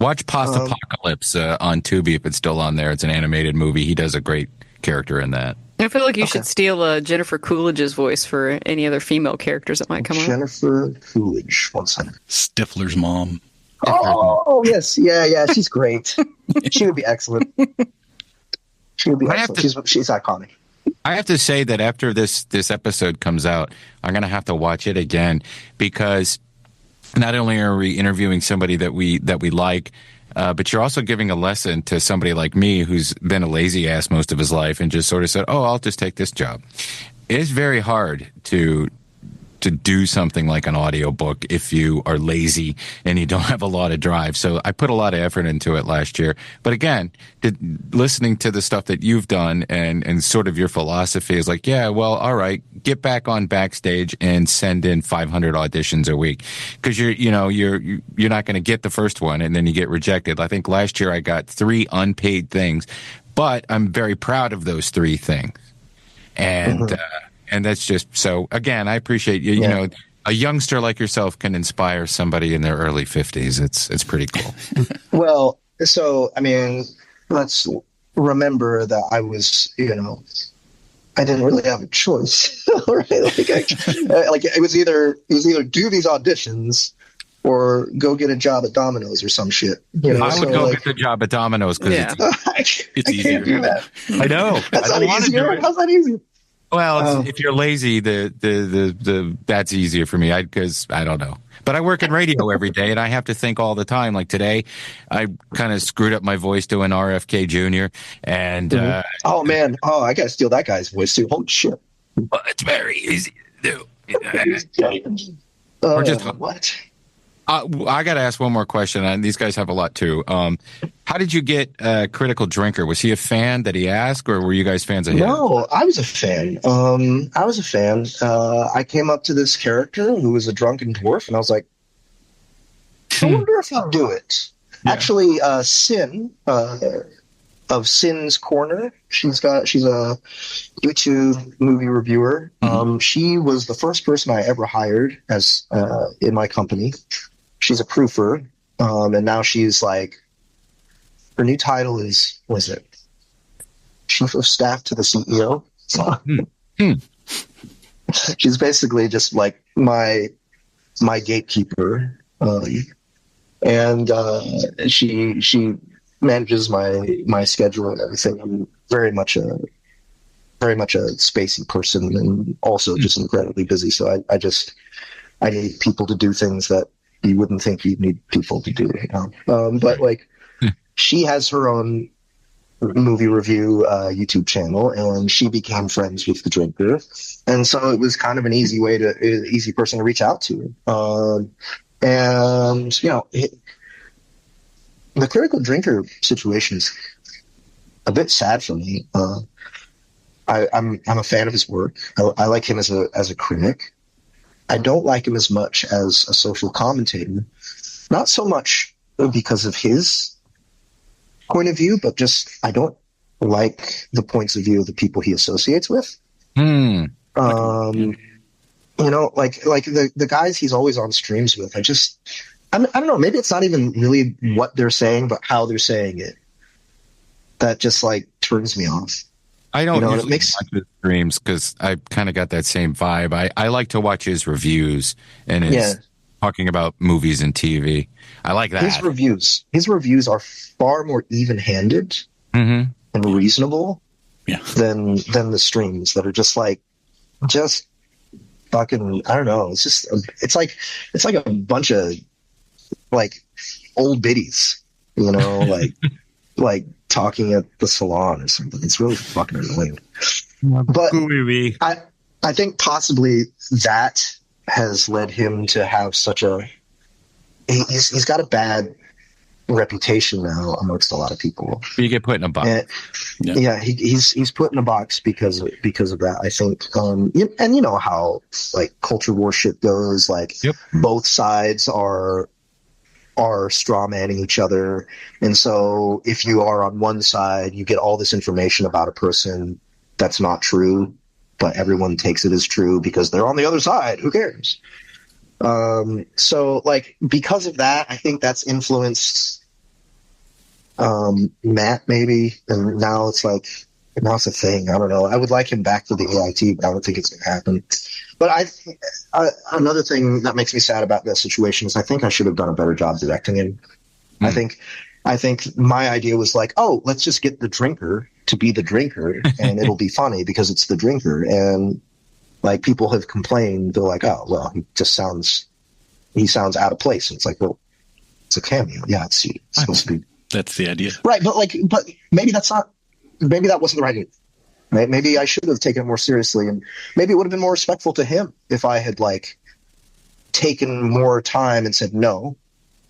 Speaker 2: Watch Post-Apocalypse on Tubi if it's still on there. It's an animated movie. He does a great character in that.
Speaker 7: I feel like you should steal Jennifer Coolidge's voice for any other female characters that might come up.
Speaker 1: Jennifer Coolidge. One second.
Speaker 6: Stifler's mom.
Speaker 1: Oh, yes. Yeah. She's great. She would be excellent. She would be excellent. She's iconic.
Speaker 2: I have to say that after this episode comes out, I'm going to have to watch it again because not only are we interviewing somebody that we like, but you're also giving a lesson to somebody like me who's been a lazy ass most of his life and just sort of said, "Oh, I'll just take this job." It's very hard to do something like an audiobook if you are lazy and you don't have a lot of drive. So I put a lot of effort into it last year. But again, listening to the stuff that you've done and sort of your philosophy is like, yeah, well, all right, get back on Backstage and send in 500 auditions a week. Because you're not going to get the first one and then you get rejected. I think last year I got 3 unpaid things, but I'm very proud of those 3 things. And, and that's just so. Again, I appreciate you. Yeah. You know, a youngster like yourself can inspire somebody in their early 50s. It's pretty cool.
Speaker 1: Well, so I mean, let's remember that I was, I didn't really have a choice. Right? Like it was either do these auditions or go get a job at Domino's or some shit.
Speaker 2: I would go get the job at Domino's because
Speaker 6: it's easier.
Speaker 1: Can't do that.
Speaker 2: I know.
Speaker 1: That's not easier. How's that easier?
Speaker 2: Well, if you're lazy, the that's easier for me because I don't know. But I work in radio every day, and I have to think all the time. Like today, I kind of screwed up my voice doing RFK Jr. And
Speaker 1: oh man, I gotta steal that guy's voice too. Holy shit!
Speaker 2: Well, it's very easy to do.
Speaker 1: Or just what?
Speaker 2: I got to ask one more question, and these guys have a lot too. How did you get Critical Drinker? Was he a fan that he asked, or were you guys fans of him?
Speaker 1: No, I was a fan. I came up to this character who was a drunken dwarf, and I was like, I wonder if I'll do it. Yeah. Actually, Sin of Sin's Corner, she's a YouTube movie reviewer. She was the first person I ever hired as in my company. She's a proofer, and now she's like, her new title is, was it Chief of Staff to the CEO? She's basically just like my gatekeeper, and she manages my schedule and everything. I'm very much a spacey person, and also just incredibly busy. So I need people to do things that you wouldn't think you'd need people to do. But like, she has her own movie review YouTube channel, and she became friends with the drinker, and so it was kind of an easy person to reach out to. And the Critical Drinker situation is a bit sad for me. I'm a fan of his work. I like him as a critic. I don't like him as much as a social commentator. Not so much because of his point of view, but just I don't like the points of view of the people he associates with. you know, like the guys he's always on streams with, I don't know, maybe it's not even really what they're saying, but how they're saying it that just like turns me off.
Speaker 2: I don't usually watch his streams because I kind of got that same vibe. I like to watch his reviews and his talking about movies and TV. I like that.
Speaker 1: His reviews are far more even-handed and reasonable than the streams that are just fucking, I don't know. It's just it's like a bunch of like old biddies, you know, like talking at the salon or something. It's really fucking annoying. But I think possibly that has led him to have such a he's got a bad reputation now amongst a lot of people.
Speaker 2: You get put in a box.
Speaker 1: And, he's put in a box because of that, I think. And you know how like culture war shit goes. Like both sides are straw manning each other, and so if you are on one side, you get all this information about a person that's not true, but everyone takes it as true because they're on the other side. Who cares? So like because of that, I think that's influenced Matt maybe, and now it's a thing. I don't know. I would like him back for the AIT, but I don't think it's going to happen. But another thing that makes me sad about this situation is I think I should have done a better job directing him. I think my idea was like, oh, let's just get the drinker to be the drinker, and it'll be funny because it's the drinker. And like people have complained, they're like, oh, well, he sounds out of place. And it's like, well, it's a cameo. Yeah, it's supposed to be.
Speaker 6: That's the idea,
Speaker 1: right? But maybe that wasn't the right idea. Maybe I should have taken it more seriously, and maybe it would have been more respectful to him if I had like taken more time and said, no,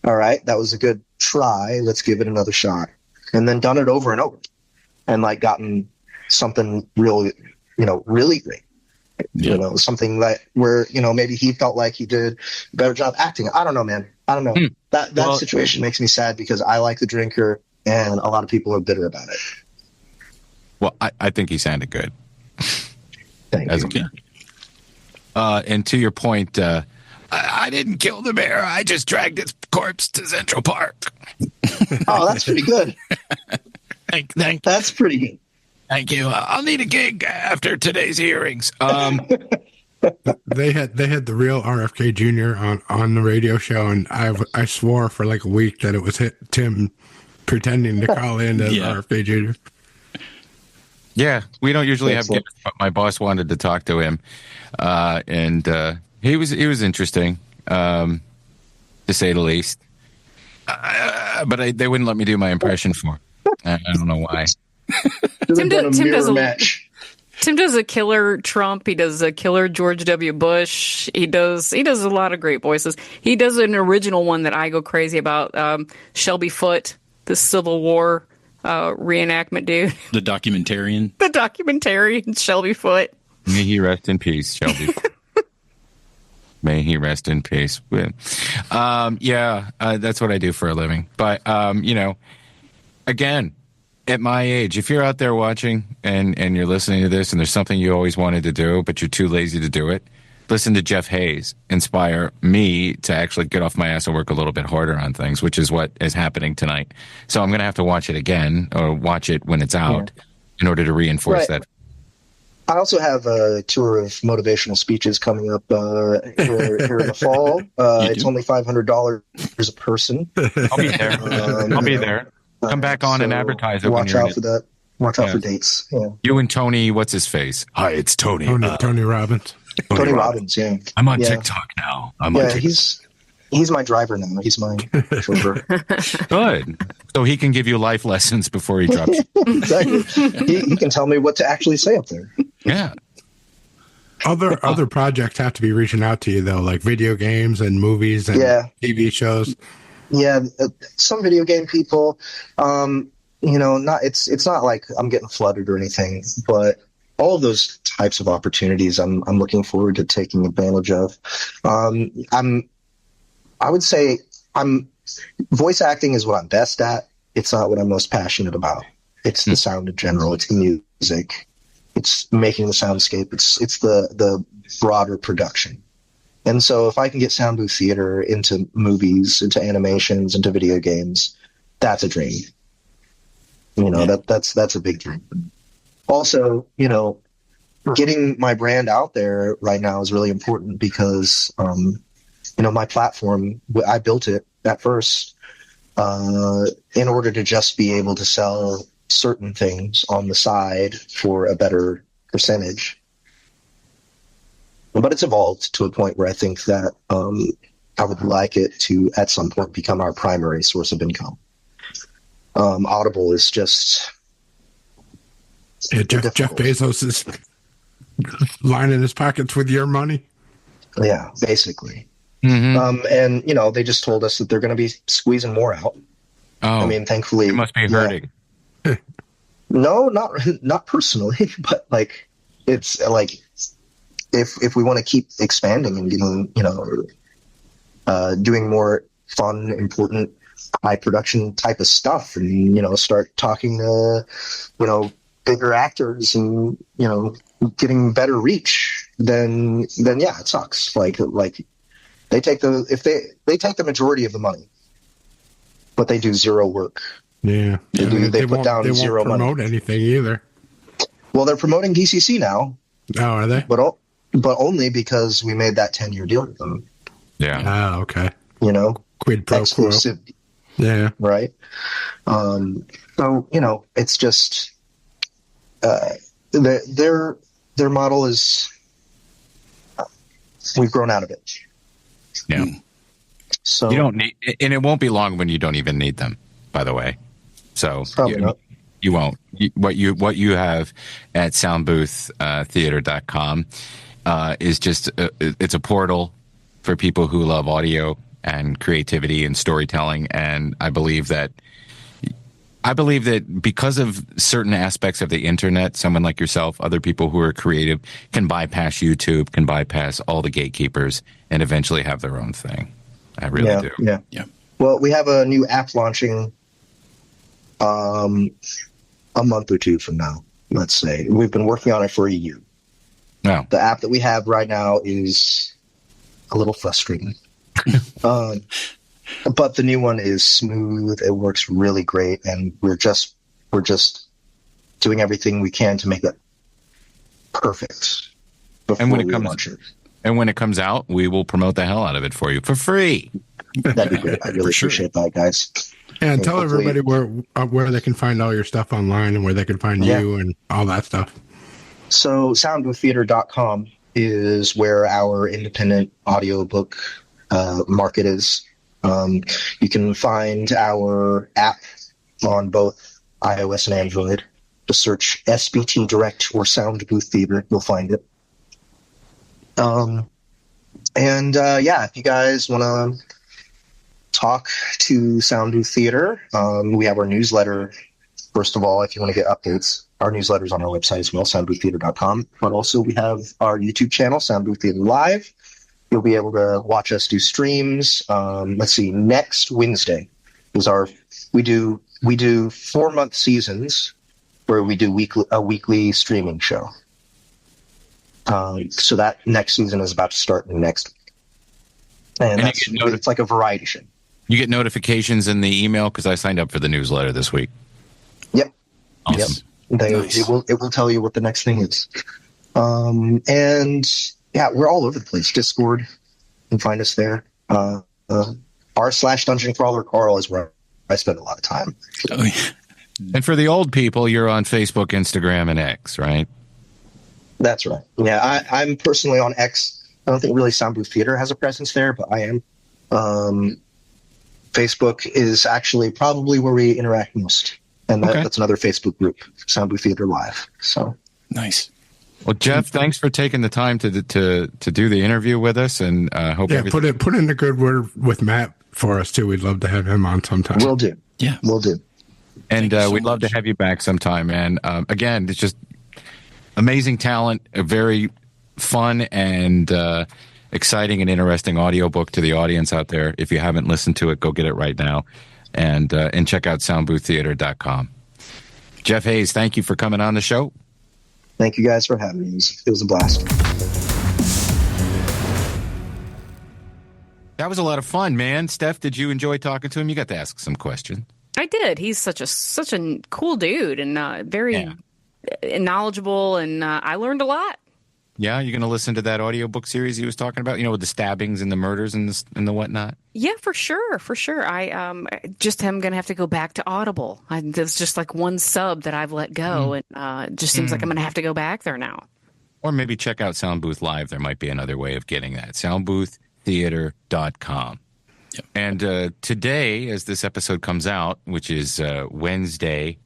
Speaker 1: all right, that was a good try. Let's give it another shot, and then done it over and over, and like gotten something really great. You know, something where maybe he felt like he did a better job acting. I don't know, man. I don't know. That situation makes me sad because I like the drinker, and a lot of people are bitter about it.
Speaker 2: Well, I think he sounded good.
Speaker 1: Thank you.
Speaker 2: And to your point, I didn't kill the bear. I just dragged its corpse to Central Park.
Speaker 1: Oh, that's pretty good.
Speaker 2: Thank
Speaker 1: That's pretty good.
Speaker 2: Thank you. I'll need a gig after today's hearings.
Speaker 3: They had the real RFK Jr. on the radio show, and I swore for like a week that it was Tim pretending to call in as RFK Jr.
Speaker 2: Yeah, we don't usually have guests, but my boss wanted to talk to him, and he was interesting, to say the least. But they wouldn't let me do my impression for him. I don't know why.
Speaker 7: Tim does a killer Trump. He does a killer George W. Bush. He does a lot of great voices. He does an original one that I go crazy about. Shelby Foote, the Civil War reenactment dude.
Speaker 6: The documentarian.
Speaker 7: The documentarian, Shelby Foote.
Speaker 2: May he rest in peace, Shelby. May he rest in peace. That's what I do for a living. But, again, at my age, if you're out there watching and you're listening to this and there's something you always wanted to do, but you're too lazy to do it, listen to Jeff Hayes inspire me to actually get off my ass and work a little bit harder on things, which is what is happening tonight. So I'm going to have to watch it again or watch it when it's out in order to reinforce that.
Speaker 1: I also have a tour of motivational speeches coming up here in the fall. It's only $500 a person.
Speaker 2: I'll be there. I'll be there. Come back on and advertise it.
Speaker 1: Watch out for that. Watch out for dates. Yeah.
Speaker 2: You and Tony, what's his face? Hi, it's Tony.
Speaker 3: Tony Robbins.
Speaker 1: Tony Robbins, yeah.
Speaker 2: I'm on TikTok now. On TikTok.
Speaker 1: He's my driver now. He's my chauffeur.
Speaker 2: Good. So he can give you life lessons before he drops you.
Speaker 1: Exactly. He can tell me what to actually say up there.
Speaker 2: Yeah.
Speaker 3: Other projects have to be reaching out to you though, like video games and movies and TV shows.
Speaker 1: Yeah, some video game people. It's not like I'm getting flooded or anything, but all of those types of opportunities I'm looking forward to taking advantage of. I would say voice acting is what I'm best at. It's not what I'm most passionate about. It's the sound in general. It's the music. it's making the soundscape. It's the broader production. And so if I can get Soundbooth Theater into movies, into animations, into video games, that's a dream. That's a big dream. Also, getting my brand out there right now is really important because, my platform, I built it at first in order to just be able to sell certain things on the side for a better percentage. But it's evolved to a point where I think that I would like it to, at some point, become our primary source of income. Audible is just...
Speaker 3: Yeah, Jeff Bezos is lining his pockets with your money.
Speaker 1: Yeah, basically.
Speaker 2: Mm-hmm.
Speaker 1: And, they just told us that they're going to be squeezing more out.
Speaker 2: Oh,
Speaker 1: I mean, thankfully...
Speaker 2: It must be hurting.
Speaker 1: Yeah. No, not personally, but, it's, if we want to keep expanding and getting, doing more fun, important, high production type of stuff and, start talking to, bigger actors and, getting better reach, then yeah, it sucks. They take the majority of the money, but they do zero work.
Speaker 3: Yeah.
Speaker 1: They put down zero money.
Speaker 3: They won't promote anything either.
Speaker 1: Well, they're promoting DCC now.
Speaker 3: Oh, are they?
Speaker 1: But only because we made that 10-year deal with them.
Speaker 2: Yeah.
Speaker 3: Oh, okay.
Speaker 1: Quid pro exclusive.
Speaker 3: Quo. Yeah.
Speaker 1: Right. So, it's just their model is we've grown out of it.
Speaker 2: Yeah.
Speaker 1: So
Speaker 2: you don't need, and it won't be long when you don't even need them, by the way. So
Speaker 1: probably not.
Speaker 2: You won't. What you have at soundbooththeater.com is just it's a portal for people who love audio and creativity and storytelling. And I believe that because of certain aspects of the internet, someone like yourself, other people who are creative, can bypass YouTube, can bypass all the gatekeepers, and eventually have their own thing. I really do.
Speaker 1: Yeah. Well, we have a new app launching a month or two from now, let's say. We've been working on it for a year.
Speaker 2: No.
Speaker 1: The app that we have right now is a little frustrating. But the new one is smooth. It works really great, and we're just doing everything we can to make it perfect.
Speaker 2: And when it comes out, we will promote the hell out of it for you for free.
Speaker 1: That'd be great. I really appreciate that, guys.
Speaker 3: And tell everybody where they can find all your stuff online and where they can find you and all that stuff.
Speaker 1: So soundbooththeater.com is where our independent audiobook market is. You can find our app on both iOS and Android. Just search SBT Direct or Soundbooth Theater. You'll find it. If you guys want to talk to Soundbooth Theater, we have our newsletter. First of all, if you want to get updates, our newsletter's on our website as well, soundbooththeater.com. But also we have our YouTube channel, Soundbooth Theater Live. You'll be able to watch us do streams. Let's see, next Wednesday is we do 4-month seasons where we do a weekly streaming show. So that next season is about to start next week. And it's like a variety show.
Speaker 2: You get notifications in the email because I signed up for the newsletter this week.
Speaker 1: Yep.
Speaker 2: Awesome.
Speaker 1: Yep. It will tell you what the next thing is. We're all over the place. Discord, you can find us there. r/Dungeon Crawler Carl is where I spend a lot of time.
Speaker 6: Oh, yeah.
Speaker 2: And for the old people, you're on Facebook, Instagram, and X, right?
Speaker 1: That's right. Yeah, I'm personally on X. I don't think really Soundbooth Theater has a presence there, but I am. Facebook is actually probably where we interact most. And that's another Facebook group, Soundbooth Theater Live. So
Speaker 6: nice.
Speaker 2: Well, Jeff, thanks for taking the time to do the interview with us, and hope
Speaker 3: put in a good word with Matt for us too. We'd love to have him on sometime.
Speaker 1: Will do.
Speaker 6: Yeah,
Speaker 1: will do.
Speaker 2: And we'd love to have you back sometime. And again, it's just amazing talent, a very fun and exciting and interesting audiobook to the audience out there. If you haven't listened to it, go get it right now, and check out soundbooththeater.com. Jeff Hayes, thank you for coming on the show.
Speaker 1: Thank you guys for having me. It was a blast.
Speaker 2: That was a lot of fun, man. Steph, did you enjoy talking to him? You got to ask some questions.
Speaker 7: I did. He's such a cool dude and very knowledgeable, and I learned a lot.
Speaker 2: Yeah, you're going to listen to that audiobook series he was talking about, with the stabbings and the murders and the whatnot? I just am going to have to go back to Audible. There's just like one sub that I've let go, and it just seems like I'm going to have to go back there now. Or maybe check out Soundbooth Live. There might be another way of getting that. Soundbooththeater.com. Yep. And today, as this episode comes out, which is Wednesday,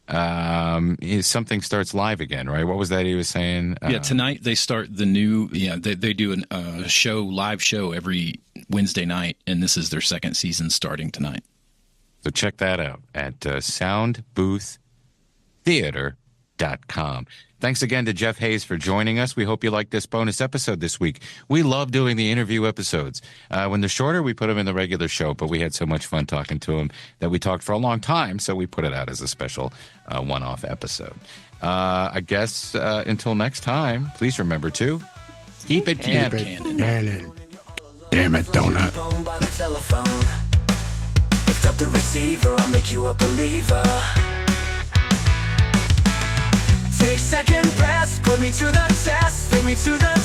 Speaker 2: something starts live again, right? What was that he was saying?
Speaker 6: Tonight they start the new. They do a live show every Wednesday night, and this is their second season starting tonight.
Speaker 2: So check that out at soundbooththeater.com. Thanks again to Jeff Hayes for joining us. We hope you liked this bonus episode this week. We love doing the interview episodes. When they're shorter, we put them in the regular show, but we had so much fun talking to him that we talked for a long time, so we put it out as a special one-off episode. I guess until next time, please remember to keep it canon.
Speaker 3: Damn it, Donut.
Speaker 8: Lift up the receiver, I'll make you a believer. Take second best, put me to the test, bring me to the